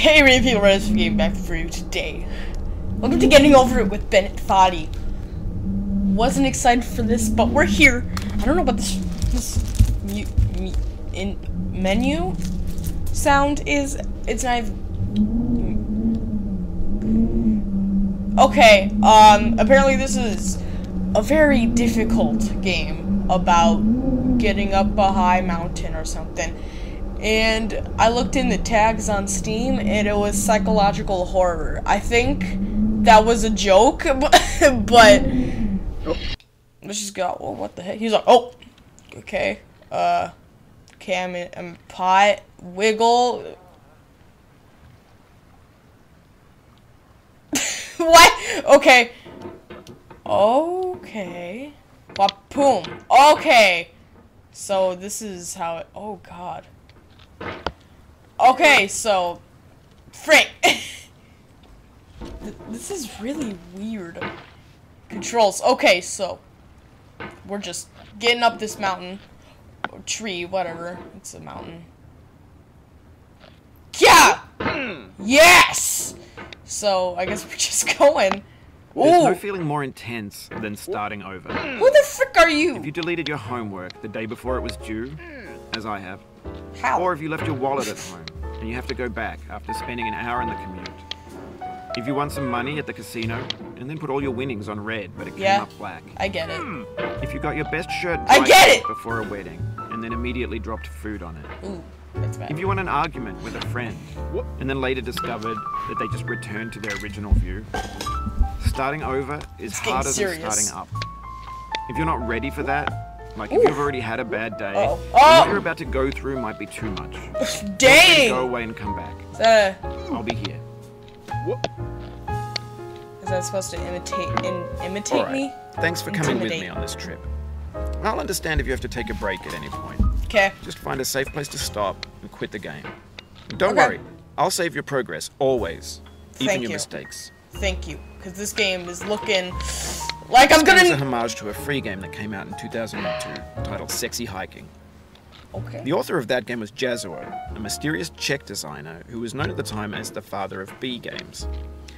Hey, really people, ready for game back for you today. Welcome to Getting Over It with Bennett Foddy. Wasn't excited for this, but we're here. I don't know what this menu sound is. It's not even... Okay, apparently this is a very difficult game about getting up a high mountain or something. And I looked in the tags on Steam, and it was psychological horror. I think that was a joke, but let's just go. Oh, what the heck? He's like, oh, okay. Okay, I'm pot, wiggle. What? Okay. Okay. Wapoom. Okay. So this is how it. Oh God. Okay, so, frick. This is really weird. Controls. Okay, so, we're just getting up this mountain. Or tree, whatever. It's a mountain. Yeah! Yes! So, I guess we're just going. There's no feeling more intense than starting over. Who the frick are you? If you deleted your homework the day before it was due, as I have, How? or if you left your wallet at home and you have to go back after spending an hour in the commute. If you won some money at the casino and then put all your winnings on red but it came up black. I get it. If you got your best shirt I get it! before a wedding and then immediately dropped food on it. Ooh, that's bad. If you won an argument with a friend and then later discovered that they just returned to their original view. Starting over is harder than starting up. If you're not ready for that, like if you've already had a bad day, what you're about to go through might be too much. Dang! Go away and come back. I'll be here. Is that supposed to imitate me? Thanks for coming with me on this trip. I'll understand if you have to take a break at any point. Okay. Just find a safe place to stop and quit the game. And don't worry, I'll save your progress, always. Even your mistakes. Thank you, because this game is looking like I'm gonna... This is a homage to a free game that came out in 2002, titled Sexy Hiking. Okay. The author of that game was Jazuo, a mysterious Czech designer who was known at the time as the father of B games.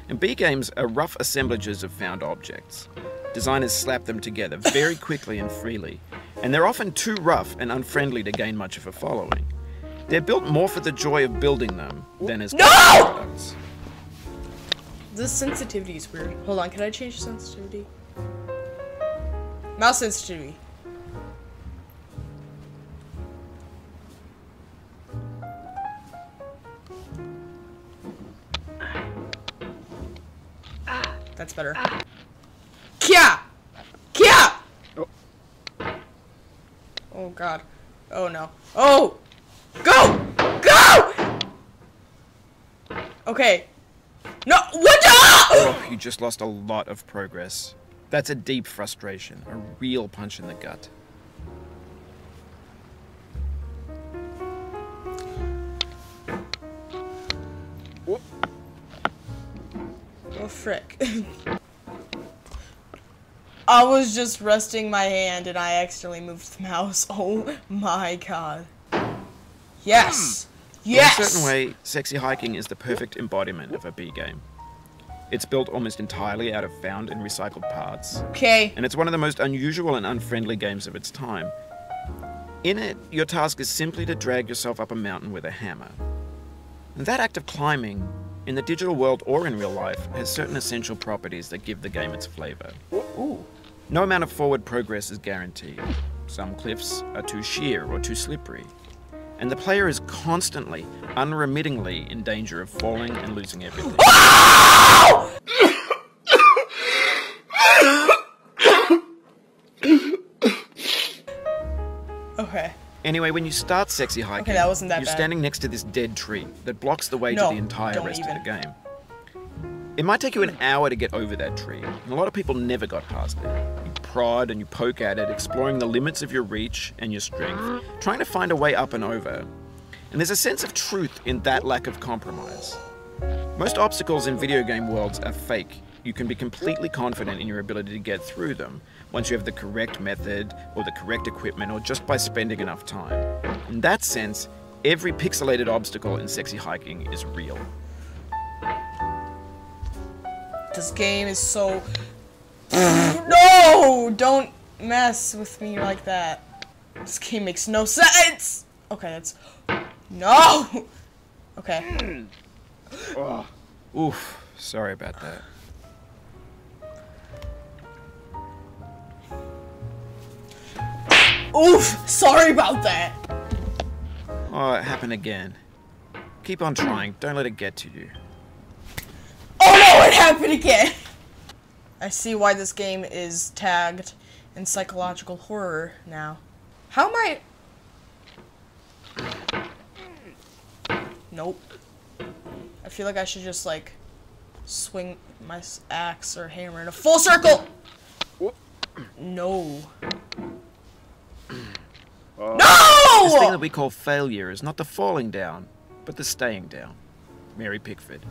And B games are rough assemblages of found objects. Designers slap them together very quickly and freely, and they're often too rough and unfriendly to gain much of a following. They're built more for the joy of building them than as products. This sensitivity is weird. Hold on, can I change the sensitivity? Mouse sensitivity. That's better. Kia! Kia! Oh God. Oh no. Oh! Go! Go! Okay. No! What the? Oh, you just lost a lot of progress. That's a deep frustration, a real punch in the gut. Oh, frick. I was just resting my hand and I accidentally moved the mouse. Oh my God. Yes! Yes! In a certain way, Sexy Hiking is the perfect embodiment of a B game. It's built almost entirely out of found and recycled parts. Okay. And it's one of the most unusual and unfriendly games of its time. In it, your task is simply to drag yourself up a mountain with a hammer. And that act of climbing, in the digital world or in real life, has certain essential properties that give the game its flavor. Ooh. No amount of forward progress is guaranteed. Some cliffs are too sheer or too slippery. And the player is constantly, unremittingly in danger of falling and losing everything. Okay. Anyway, when you start Sexy Hiking, that wasn't that you're bad. standing next to this dead tree that blocks the way to the entire rest of the game. It might take you an hour to get over that tree, and a lot of people never got past it. You prod and you poke at it, exploring the limits of your reach and your strength, trying to find a way up and over. And there's a sense of truth in that lack of compromise. Most obstacles in video game worlds are fake. You can be completely confident in your ability to get through them once you have the correct method or the correct equipment or just by spending enough time. In that sense, every pixelated obstacle in Sexy Hiking is real. This game is so... No! Don't mess with me like that. This game makes no sense! Okay, that's... No! Okay. Oh. Oof. Sorry about that. Oof! Sorry about that! Oh, it happened again. Keep on trying. Don't let it get to you. Oh no! It happened again! I see why this game is tagged in psychological horror now. How am I... Nope. I feel like I should just, like, swing my axe or hammer in a full circle! No. No! This thing that we call failure is not the falling down, but the staying down. Mary Pickford.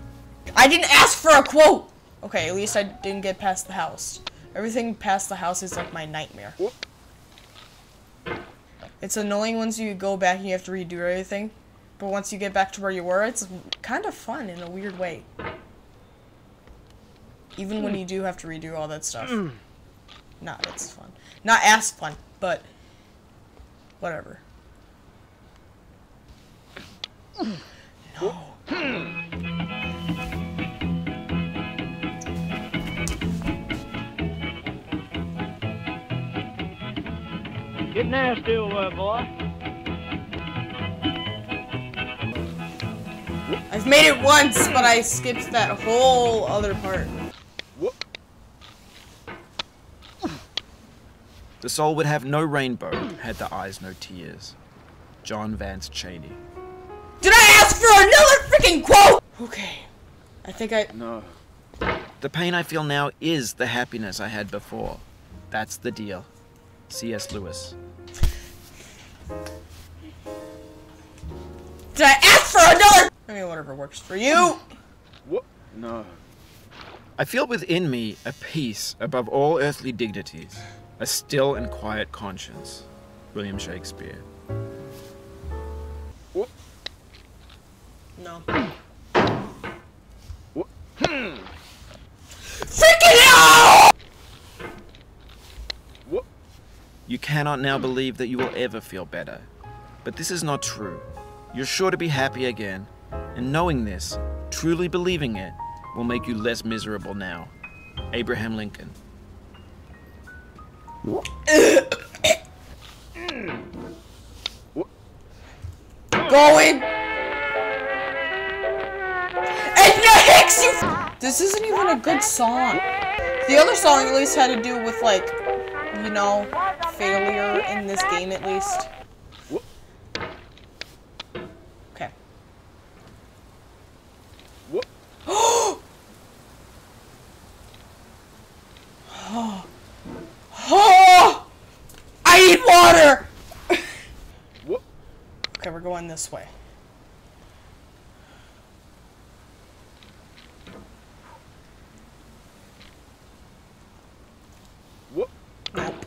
I didn't ask for a quote! Okay, at least I didn't get past the house. Everything past the house is like my nightmare. It's annoying once you go back and you have to redo everything. But once you get back to where you were, it's kind of fun in a weird way. Even when you do have to redo all that stuff. Not as fun. Not as fun, but whatever. No. Get nasty over there, boy. I've made it once, but I skipped that whole other part. The soul would have no rainbow, had the eyes no tears. John Vance Cheney. Did I ask for another freaking quote? Okay. I think I... No. The pain I feel now is the happiness I had before. That's the deal. C.S. Lewis. Did I ask for another? I mean, whatever works for you. What? No. I feel within me a peace above all earthly dignities, a still and quiet conscience. William Shakespeare. What? No. What? Freaking hell! What? You cannot now believe that you will ever feel better. But this is not true. You're sure to be happy again, and knowing this, truly believing it, will make you less miserable now. Abraham Lincoln. Going! Edna Hicks, you This isn't even a good song. The other song at least had to do with, like, you know, failure in this game at least. Okay. Oh! Oh! I need water! Okay, we're going this way. Nope.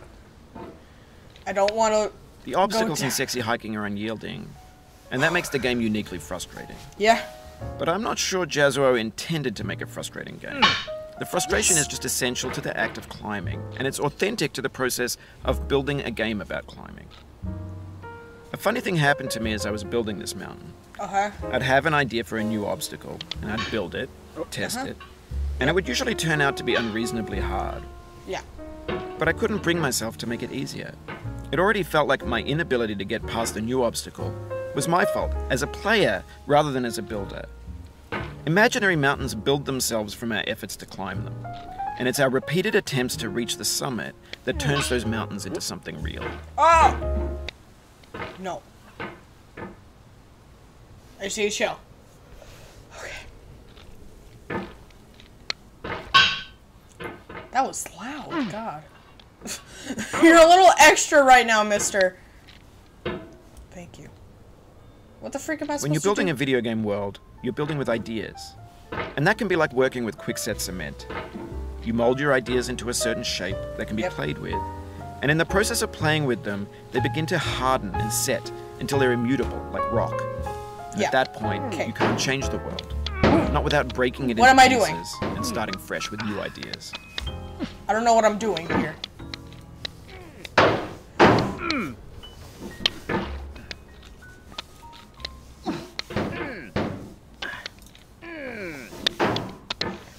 I don't want to. The obstacles in sexy hiking are unyielding, and that makes the game uniquely frustrating. Yeah. But I'm not sure Jazuo intended to make a frustrating game. The frustration is just essential to the act of climbing, and it's authentic to the process of building a game about climbing. A funny thing happened to me as I was building this mountain. I'd have an idea for a new obstacle, and I'd build it, test it, and it would usually turn out to be unreasonably hard. Yeah. But I couldn't bring myself to make it easier. It already felt like my inability to get past the new obstacle was my fault as a player rather than as a builder. Imaginary mountains build themselves from our efforts to climb them, and it's our repeated attempts to reach the summit that turns those mountains into something real. Oh! No. I see a shell. Okay. That was loud, God. You're a little extra right now, mister. Thank you. What the freak am I supposed to do? When you're building a video game world, you're building with ideas. And that can be like working with quickset cement. You mold your ideas into a certain shape that can be played with. And in the process of playing with them, they begin to harden and set until they're immutable, like rock. And at that point, you can't change the world. Not without breaking it into pieces and starting fresh with new ideas. I don't know what I'm doing here.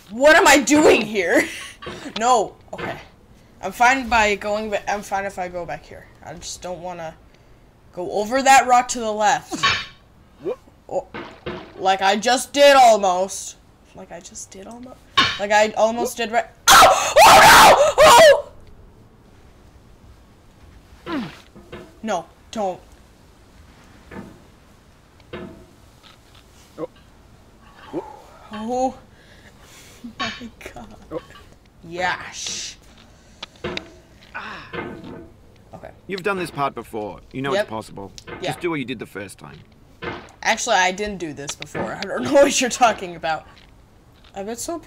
What am I doing here? No. Okay. I'm fine by going back. I'm fine if I go back here. I just don't want to go over that rock to the left. Oh, like I just did almost. Like I just did almost. Like I almost did right. Oh! Oh no! Oh! No, don't. Oh my god. Yash. Okay. You've done this part before. You know it's possible. Yeah. Just do what you did the first time. Actually, I didn't do this before. I don't know what you're talking about. I bet so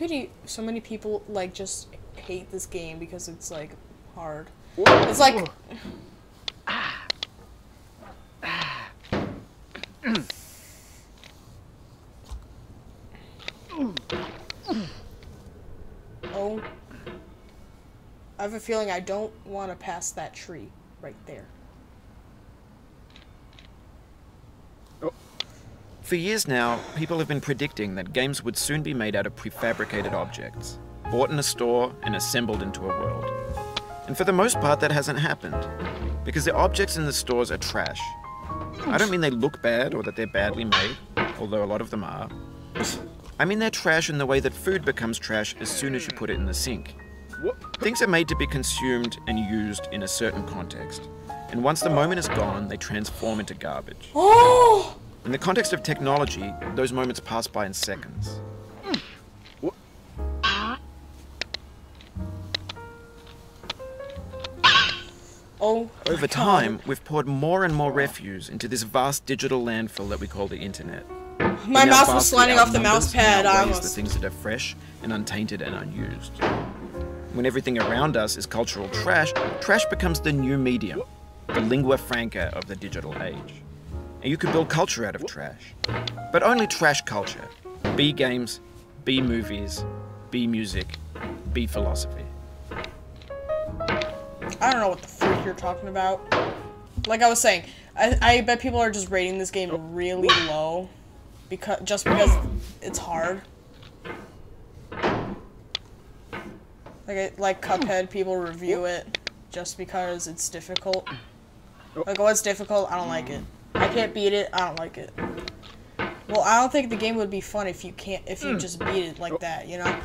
many people like just hate this game because it's like hard. It's like oh, I have a feeling I don't want to pass that tree right there. For years now, people have been predicting that games would soon be made out of prefabricated objects, bought in a store and assembled into a world. And for the most part, that hasn't happened, because the objects in the stores are trash. I don't mean they look bad or that they're badly made, although a lot of them are. I mean they're trash in the way that food becomes trash as soon as you put it in the sink. Things are made to be consumed and used in a certain context, and once the moment is gone, they transform into garbage. Oh! In the context of technology, those moments pass by in seconds. Oh, over time, we've poured more and more refuse into this vast digital landfill that we call the internet. My mouse was sliding off the mouse pad. I almost. The things that are fresh and untainted and unused. When everything around us is cultural trash, trash becomes the new medium, the lingua franca of the digital age. And you could build culture out of trash. But only trash culture. B games, B movies, B music, B philosophy. I don't know what the freak you're talking about. Like I was saying, I bet people are just rating this game really low because it's hard. Like Cuphead, people review it just because it's difficult. Like, oh, it's difficult, I don't like it. I can't beat it, I don't like it. Well, I don't think the game would be fun if you just beat it like that, you know?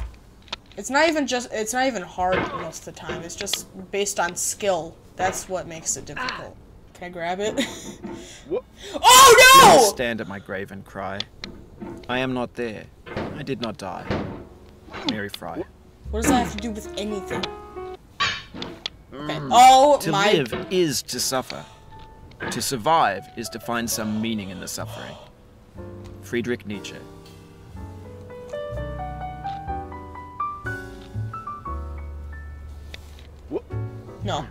It's not even hard most of the time. It's just based on skill. That's what makes it difficult. Can I grab it? Oh no! Please stand at my grave and cry. I am not there. I did not die. Mary Fry. What does that have to do with anything? Okay. Oh my. To live is to suffer. To survive is to find some meaning in the suffering. Friedrich Nietzsche. No.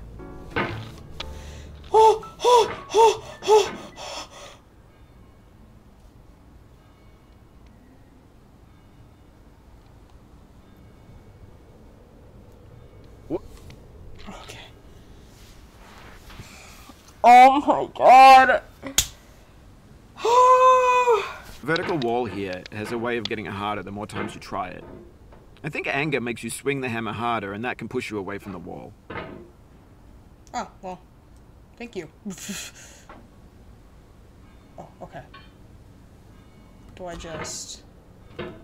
Okay. Oh my god. Vertical wall here has a way of getting it harder the more times you try it. I think anger makes you swing the hammer harder, and that can push you away from the wall. Oh, well, thank you. Oh, okay. Do I just... I'm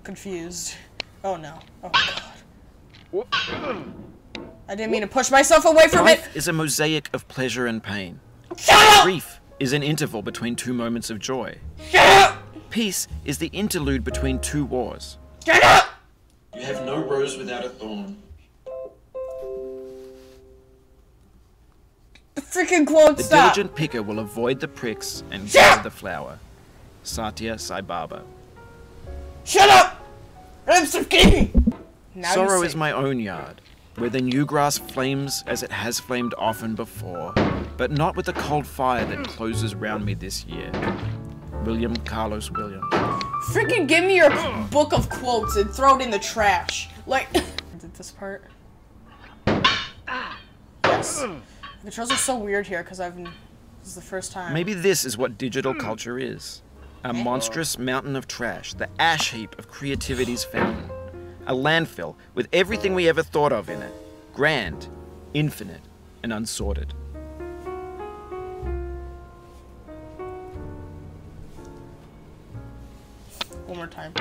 confused. Oh no. Oh god. I didn't mean to push myself away from it! Life is a mosaic of pleasure and pain. Shut up! Grief is an interval between two moments of joy. Shut up! Peace is the interlude between two wars. Shut up! You have no rose without a thorn. The freaking quote The stop! diligent picker will avoid the pricks and gather the flower. Satya Sai Baba. Shut up! I'm Sakini! Sorrow is my own yard, where the new grass flames as it has flamed often before, but not with the cold fire that closes round me this year. William Carlos Williams. Freaking give me your book of quotes and throw it in the trash. Like, did this part? Yes. The controls are so weird here because this is the first time. Maybe this is what digital culture is. A monstrous mountain of trash, the ash heap of creativity's fountain. A landfill with everything we ever thought of in it. Grand, infinite, and unsorted. One more time.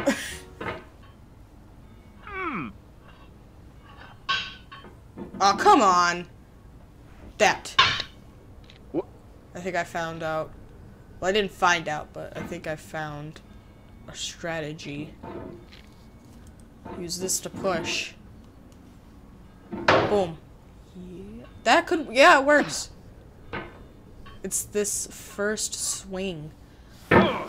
Oh, come on. That. What? I think I found out. Well, I didn't find out, but I think I found a strategy. Use this to push. Boom. Yeah. That could... Yeah, it works. It's this first swing. No!